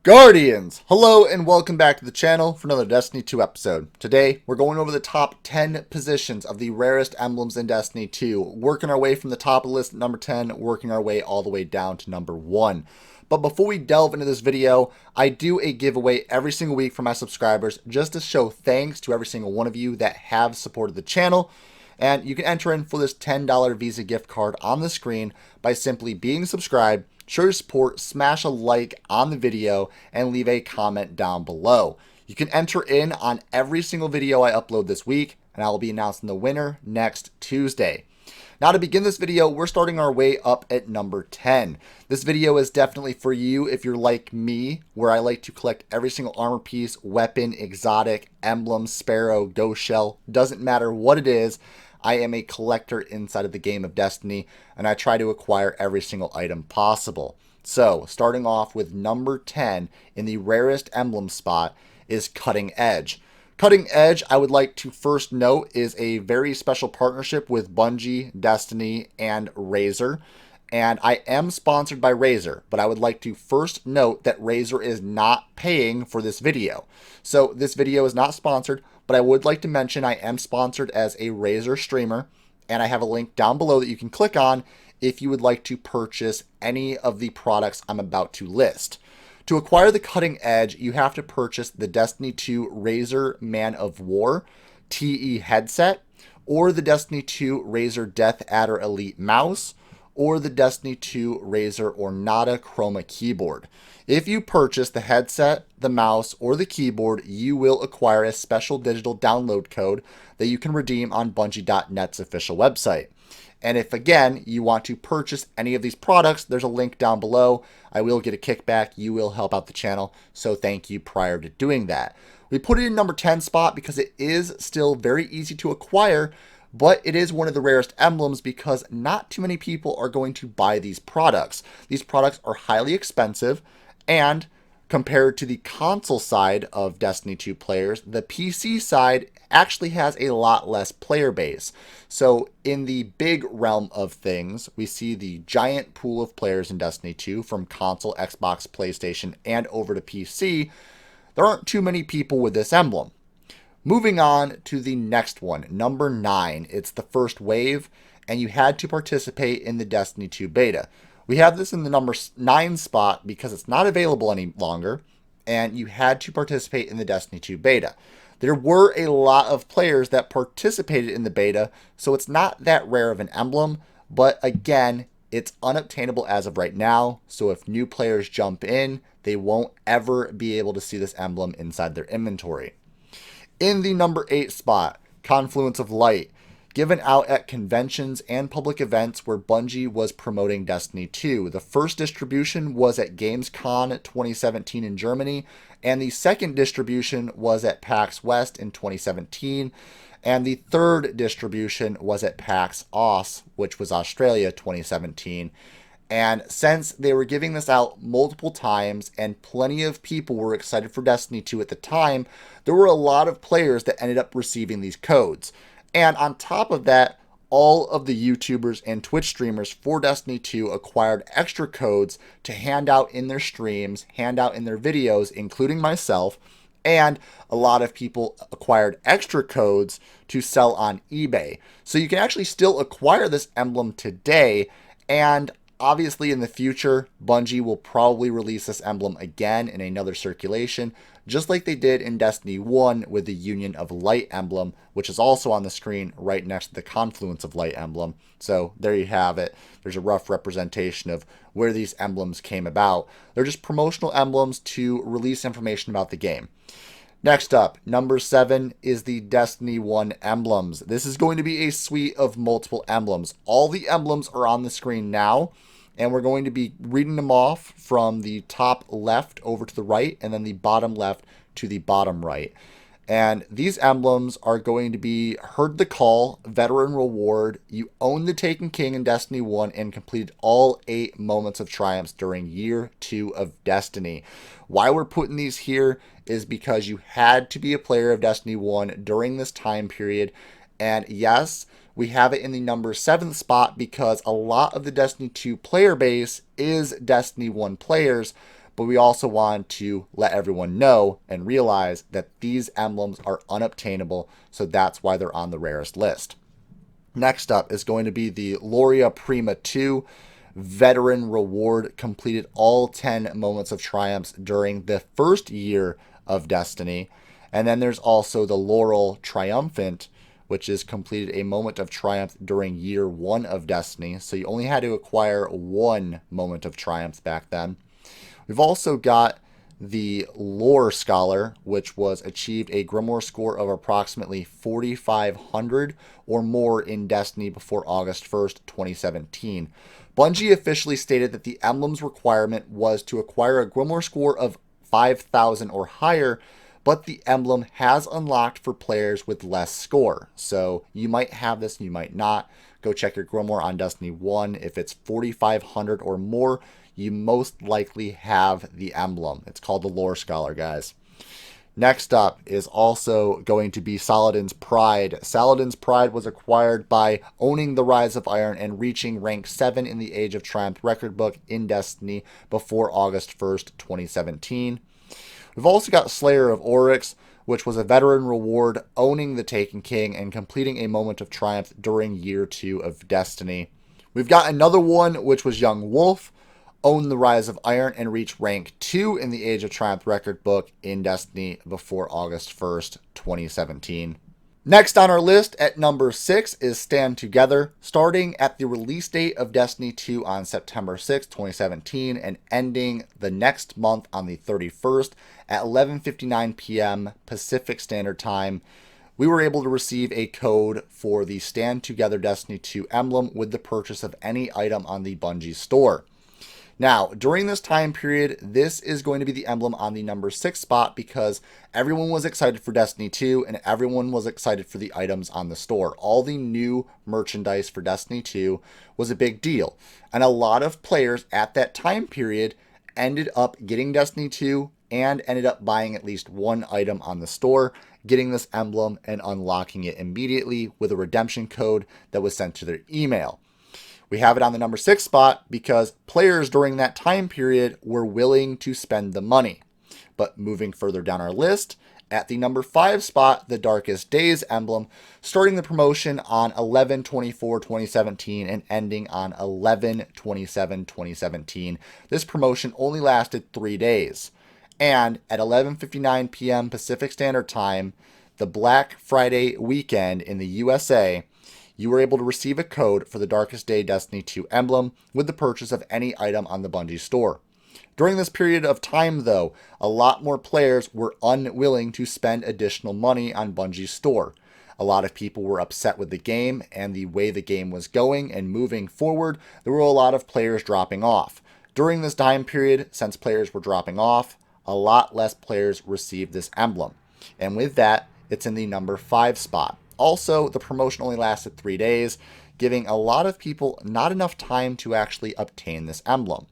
Guardians! Hello and welcome back to the channel for another Destiny 2 episode. Today, we're going over the top 10 positions of the rarest emblems in Destiny 2, working our way from the top of the list at number 10, working our way all the way down to number 1. But before we delve into this video, I do a giveaway every single week for my subscribers just to show thanks to every single one of you that have supported the channel. And you can enter in for this $10 Visa gift card on the screen by simply being subscribed, show your support, smash a like on the video, and leave a comment down below. You can enter in on every single video I upload this week, and I will be announcing the winner next Tuesday. Now to begin this video, we're starting our way up at number 10. This video is definitely for you if you're like me, where I like to collect every single armor piece, weapon, exotic, emblem, sparrow, ghost shell, doesn't matter what it is. I am a collector inside of the game of Destiny, and I try to acquire every single item possible. So, starting off with number 10 in the rarest emblem spot is Cutting Edge. Cutting Edge, I would like to first note, is a very special partnership with Bungie, Destiny, and Razer. And I am sponsored by Razer, but I would like to first note that Razer is not paying for this video. So this video is not sponsored, but I would like to mention I am sponsored as a Razer streamer, and I have a link down below that you can click on if you would like to purchase any of the products I'm about to list. To acquire the Cutting Edge, you have to purchase the Destiny 2 Razer Man of War TE headset, or the Destiny 2 Razer Death Adder Elite mouse, or the Destiny 2 Razer Ornata Chroma keyboard. If you purchase the headset, the mouse, or the keyboard, you will acquire a special digital download code that you can redeem on Bungie.net's official website. And if, again, you want to purchase any of these products, there's a link down below. I will get a kickback. You will help out the channel, so thank you prior to doing that. We put it in number 10 spot because it is still very easy to acquire, but it is one of the rarest emblems because not too many people are going to buy these products. These products are highly expensive, and compared to the console side of Destiny 2 players, the PC side actually has a lot less player base. So in the big realm of things, we see the giant pool of players in Destiny 2 from console, Xbox, PlayStation, and over to PC. There aren't too many people with this emblem. Moving on to the next one, number 9. It's the first wave, and you had to participate in the Destiny 2 beta. We have this in the number 9 spot because it's not available any longer, and you had to participate in the Destiny 2 beta. There were a lot of players that participated in the beta, so it's not that rare of an emblem, but again, it's unobtainable as of right now, so if new players jump in, they won't ever be able to see this emblem inside their inventory. In the number 8 spot, Confluence of Light, given out at conventions and public events where Bungie was promoting Destiny 2. The first distribution was at Gamescom 2017 in Germany, and the second distribution was at PAX West in 2017, and the third distribution was at PAX Aus, which was Australia 2017. And since they were giving this out multiple times and plenty of people were excited for Destiny 2 at the time, there were a lot of players that ended up receiving these codes. And on top of that, all of the YouTubers and Twitch streamers for Destiny 2 acquired extra codes to hand out in their streams, hand out in their videos, including myself, and a lot of people acquired extra codes to sell on eBay. So you can actually still acquire this emblem today, and obviously in the future, Bungie will probably release this emblem again in another circulation, just like they did in Destiny 1 with the Union of Light emblem, which is also on the screen right next to the Confluence of Light emblem. So there you have it. There's a rough representation of where these emblems came about. They're just promotional emblems to release information about the game. Next up, number 7 is the Destiny 1 emblems. This is going to be a suite of multiple emblems. All the emblems are on the screen now, and we're going to be reading them off from the top left over to the right, and then the bottom left to the bottom right. And these emblems are going to be Heard the Call, Veteran Reward, You Own the Taken King in Destiny 1, and completed all 8 Moments of Triumphs during Year 2 of Destiny. Why we're putting these here is because you had to be a player of Destiny 1 during this time period. And yes, we have it in the number 7th spot because a lot of the Destiny 2 player base is Destiny 1 players, but we also want to let everyone know and realize that these emblems are unobtainable, so that's why they're on the rarest list. Next up is going to be the Laurel Triumphant 2 Veteran Reward. Completed all 10 Moments of Triumphs during the first year of Destiny. And then there's also the Laurel Triumphant, which is completed a Moment of Triumph during year 1 of Destiny. So you only had to acquire 1 Moment of Triumph back then. We've also got the Lore Scholar, which was achieved a Grimoire score of approximately 4,500 or more in Destiny before August 1st, 2017. Bungie officially stated that the emblem's requirement was to acquire a Grimoire score of 5,000 or higher, but the emblem has unlocked for players with less score. So you might have this, you might not. Go check your Grimoire on Destiny 1. If it's 4,500 or more, you most likely have the emblem. It's called the Lore Scholar, guys. Next up is also going to be Saladin's Pride. Saladin's Pride was acquired by owning the Rise of Iron and reaching rank 7 in the Age of Triumph record book in Destiny before August 1st, 2017. We've also got Slayer of Oryx, which was a veteran reward, owning the Taken King and completing a Moment of Triumph during year 2 of Destiny. We've got another one, which was Young Wolf, owned the Rise of Iron and reached rank 2 in the Age of Triumph record book in Destiny before August 1st, 2017. Next on our list at number 6 is Stand Together, starting at the release date of Destiny 2 on September 6, 2017, and ending the next month on the 31st at 11:59 p.m. Pacific Standard Time. We were able to receive a code for the Stand Together Destiny 2 emblem with the purchase of any item on the Bungie store. Now, during this time period, this is going to be the emblem on the number 6 spot because everyone was excited for Destiny 2 and everyone was excited for the items on the store. All the new merchandise for Destiny 2 was a big deal. And a lot of players at that time period ended up getting Destiny 2 and ended up buying at least one item on the store, getting this emblem and unlocking it immediately with a redemption code that was sent to their email. We have it on the number 6 spot because players during that time period were willing to spend the money. But moving further down our list, at the number 5 spot, the Darkest Days emblem, starting the promotion on 11/24/2017 and ending on 11/27/2017. This promotion only lasted 3 days. And at 11:59 p.m. Pacific Standard Time, the Black Friday weekend in the USA, you were able to receive a code for the Darkest Day Destiny 2 emblem with the purchase of any item on the Bungie store. During this period of time, though, a lot more players were unwilling to spend additional money on Bungie's store. A lot of people were upset with the game and the way the game was going, and moving forward, there were a lot of players dropping off. During this time period, since players were dropping off, a lot less players received this emblem. And with that, it's in the number 5 spot. Also, the promotion only lasted 3 days, giving a lot of people not enough time to actually obtain this emblem.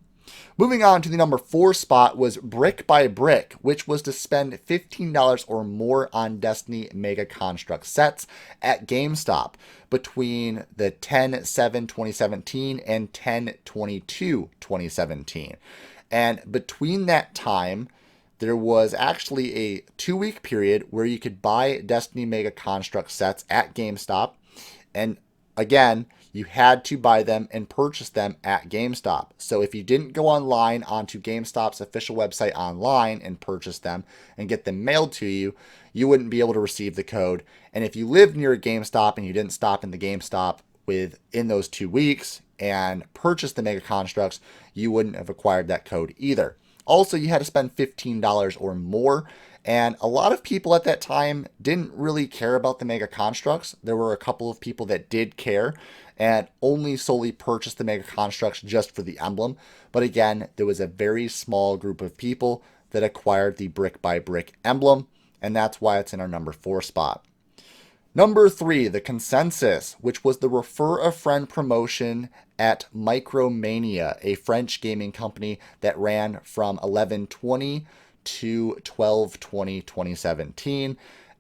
Moving on to the number 4 spot was Brick by Brick, which was to spend $15 or more on Destiny Mega Construct sets at GameStop between the 10/7/2017 and 10/22/2017. And between that time, there was actually a 2-week period where you could buy Destiny Mega Construct sets at GameStop. And again, you had to buy them and purchase them at GameStop. So if you didn't go online onto GameStop's official website online and purchase them and get them mailed to you, you wouldn't be able to receive the code. And if you lived near a GameStop and you didn't stop in the GameStop within those 2 weeks and purchase the Mega Constructs, you wouldn't have acquired that code either. Also, you had to spend $15 or more, and a lot of people at that time didn't really care about the Mega Constructs. There were a couple of people that did care and only solely purchased the Mega Constructs just for the emblem. But again, there was a very small group of people that acquired the Brick by Brick emblem, and that's why it's in our number 4 spot. Number 3, the Consensus, which was the Refer a Friend promotion at Micromania, a French gaming company that ran from 11/20 to 12/20/2017.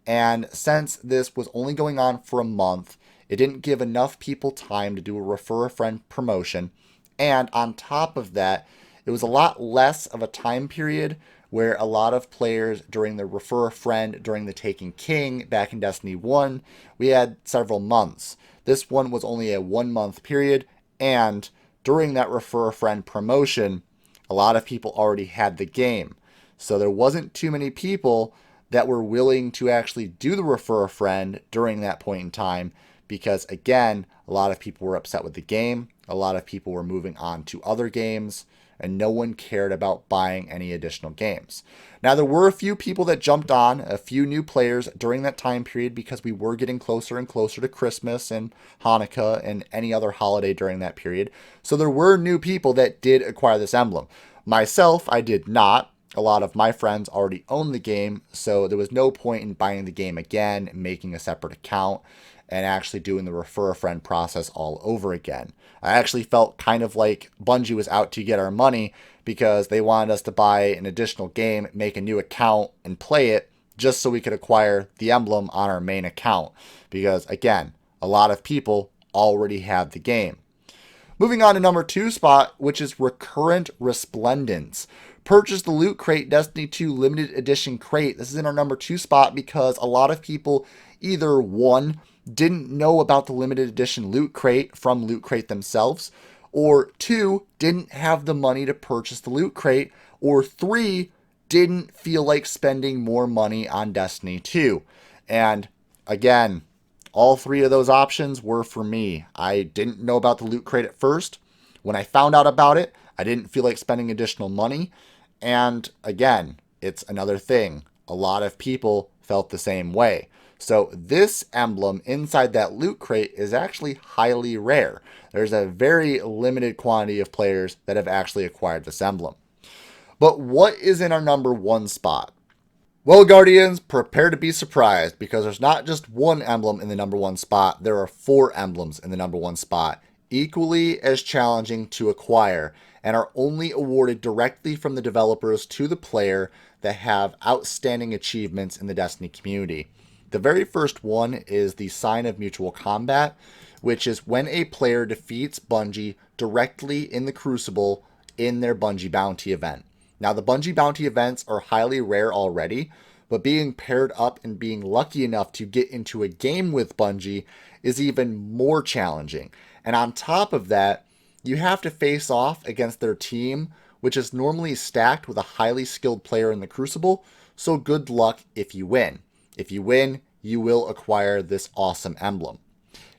And since this was only going on for a month, it didn't give enough people time to do a Refer a Friend promotion. And on top of that, It was a lot less of a time period where a lot of players during the Refer a Friend, during the Taken King back in Destiny 1, we had several months. This one was only a 1 month period, and during that Refer a Friend promotion, a lot of people already had the game. So there wasn't too many people that were willing to actually do the Refer a Friend during that point in time because, again, a lot of people were upset with the game. A lot of people were moving on to other games, and no one cared about buying any additional games. Now, there were a few people that jumped on, a few new players during that time period because we were getting closer and closer to Christmas and Hanukkah and any other holiday during that period. So there were new people that did acquire this emblem. Myself, I did not. A lot of my friends already owned the game, so there was no point in buying the game again, making a separate account, and actually doing the Refer a Friend process all over again. I actually felt kind of like Bungie was out to get our money because they wanted us to buy an additional game, make a new account, and play it just so we could acquire the emblem on our main account. Because, again, a lot of people already have the game. Moving on to number 2 spot, which is Recurrent Resplendence. Purchase the Loot Crate Destiny 2 Limited Edition Crate. This is in our number 2 spot because a lot of people either, one, didn't know about the limited edition Loot Crate from Loot Crate themselves, or 2, didn't have the money to purchase the Loot Crate, or 3, didn't feel like spending more money on Destiny 2. And again, all 3 of those options were for me. I didn't know about the Loot Crate at first. When I found out about it, I didn't feel like spending additional money. And again, it's another thing. A lot of people felt the same way. So this emblem inside that Loot Crate is actually highly rare. There's a very limited quantity of players that have actually acquired this emblem. But what is in our number 1 spot? Well, Guardians, prepare to be surprised because there's not just one emblem in the number 1 spot. There are 4 emblems in the number 1 spot, equally as challenging to acquire, and are only awarded directly from the developers to the player that have outstanding achievements in the Destiny community. The very first one is the Sign of Mutual Combat, which is when a player defeats Bungie directly in the Crucible in their Bungie Bounty event. Now, the Bungie Bounty events are highly rare already, but being paired up and being lucky enough to get into a game with Bungie is even more challenging. And on top of that, you have to face off against their team, which is normally stacked with a highly skilled player in the Crucible, so good luck if you win. If you win, you will acquire this awesome emblem.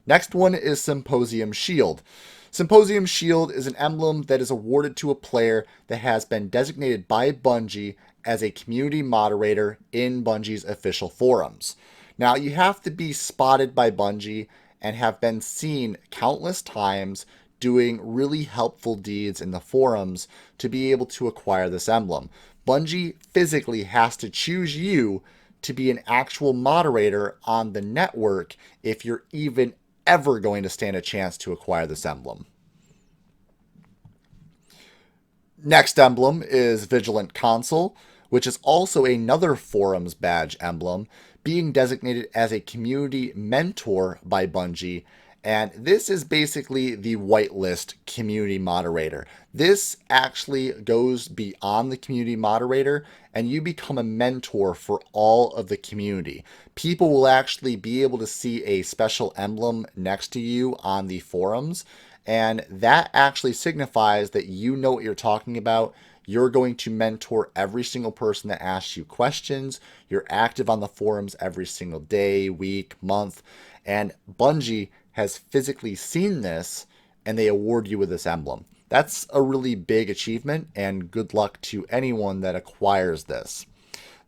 Next one is Symposium Shield. Symposium Shield is an emblem that is awarded to a player that has been designated by Bungie as a community moderator in Bungie's official forums. Now, you have to be spotted by Bungie and have been seen countless times doing really helpful deeds in the forums to be able to acquire this emblem. Bungie physically has to choose you to be an actual moderator on the network if you're even ever going to stand a chance to acquire this emblem. Next emblem is Vigilant Consul, which is also another forums badge emblem, being designated as a community mentor by Bungie. And this is basically the whitelist community moderator. This actually goes beyond the community moderator, and you become a mentor for all of the community. People will actually be able to see a special emblem next to you on the forums, and that actually signifies that you know what you're talking about. You're going to mentor every single person that asks you questions. You're active on the forums every single day, week, month, and Bungie has physically seen this, and they award you with this emblem. That's a really big achievement, and good luck to anyone that acquires this.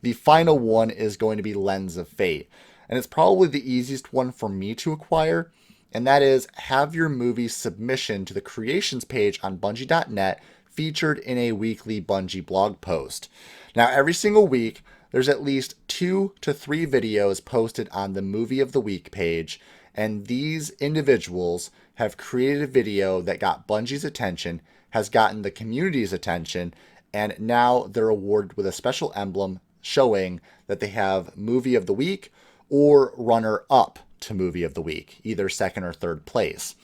The final one is going to be Lens of Fate, and it's probably the easiest one for me to acquire, and that is have your movie submission to the creations page on Bungie.net featured in a weekly Bungie blog post. Now, every single week, there's at least 2 to 3 videos posted on the Movie of the Week page, and these individuals have created a video that got Bungie's attention, has gotten the community's attention, and now they're awarded with a special emblem showing that they have Movie of the Week or runner-up to Movie of the Week, either second or third place.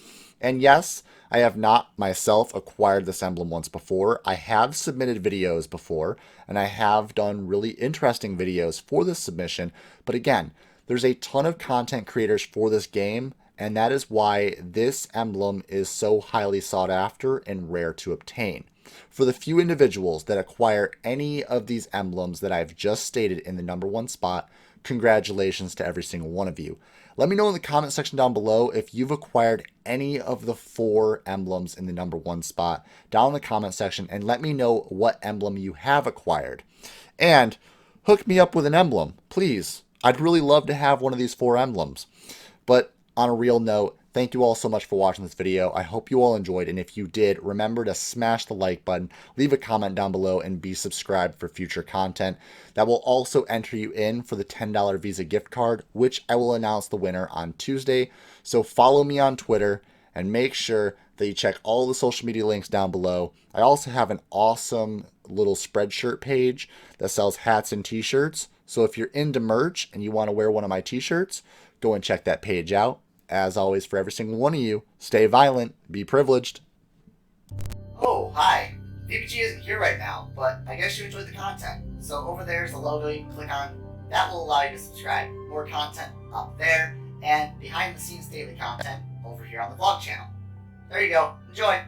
And yes, I have not myself acquired this emblem once before. I have submitted videos before, and I have done really interesting videos for this submission. But again, there's a ton of content creators for this game, and that is why this emblem is so highly sought after and rare to obtain. For the few individuals that acquire any of these emblems that I've just stated in the #1 spot, congratulations to every single one of you. Let me know in the comment section down below if you've acquired any of the 4 emblems in the #1 spot down in the comment section, and let me know what emblem you have acquired. And hook me up with an emblem, please. I'd really love to have one of these 4 emblems. But on a real note, thank you all so much for watching this video. I hope you all enjoyed, and if you did, remember to smash the like button, leave a comment down below, and be subscribed for future content. That will also enter you in for the $10 Visa gift card, which I will announce the winner on Tuesday. So follow me on Twitter, and make sure that you check all the social media links down below. I also have an awesome little Spreadshirt page that sells hats and t-shirts. So if you're into merch and you want to wear one of my t-shirts, go and check that page out. As always, for every single one of you, stay violent, be privileged. Oh, hi. VPG isn't here right now, but I guess you enjoyed the content. So over there's the logo you can click on. That will allow you to subscribe. More content up there, and behind the scenes daily content over here on the vlog channel. There you go. Enjoy.